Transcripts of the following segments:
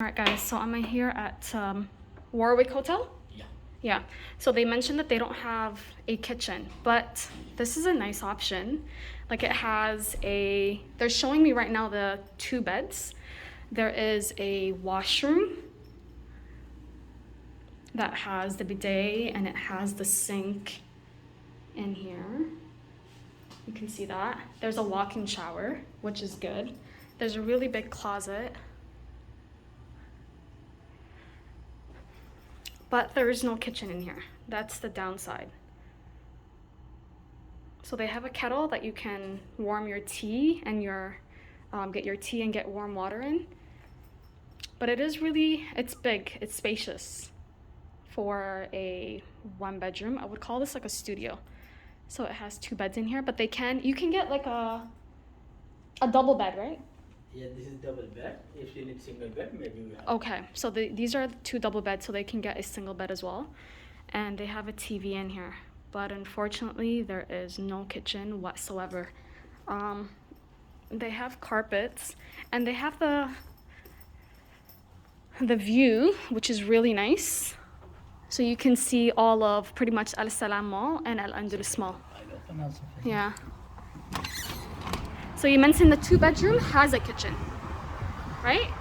Alright guys, so I'm here at Warwick Hotel. Yeah, so they mentioned that they don't have a kitchen, but this is a nice option. Like it has they're showing me right now the 2 beds. There is a washroom that has the bidet and it has the sink in here. You can see that. There's a walk-in shower, which is good. There's a really big closet. But there is no kitchen in here. That's the downside. So they have a kettle that you can warm your tea and get your tea and get warm water in. But it's big, it's spacious for a 1-bedroom. I would call this like a studio. So it has 2 beds in here, but you can get like a double bed, right? Yeah, this is double bed. If you need single bed, maybe we have. Okay, so these are the 2 double beds, so they can get a single bed as well. And they have a TV in here, but unfortunately there is no kitchen whatsoever. They have carpets, and they have the view, which is really nice. So you can see all of pretty much Al Salam Mall and Al Andalus Mall. Yeah. So you mentioned the 2-bedroom has a kitchen, right?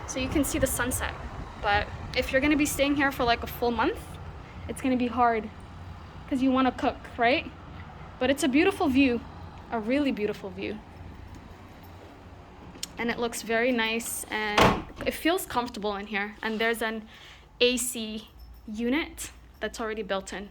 So you can see the sunset. But if you're gonna be staying here for like a full month, it's gonna be hard because you wanna cook, right? But it's a beautiful view, a really beautiful view. And it looks very nice and it feels comfortable in here. And there's an AC unit that's already built in.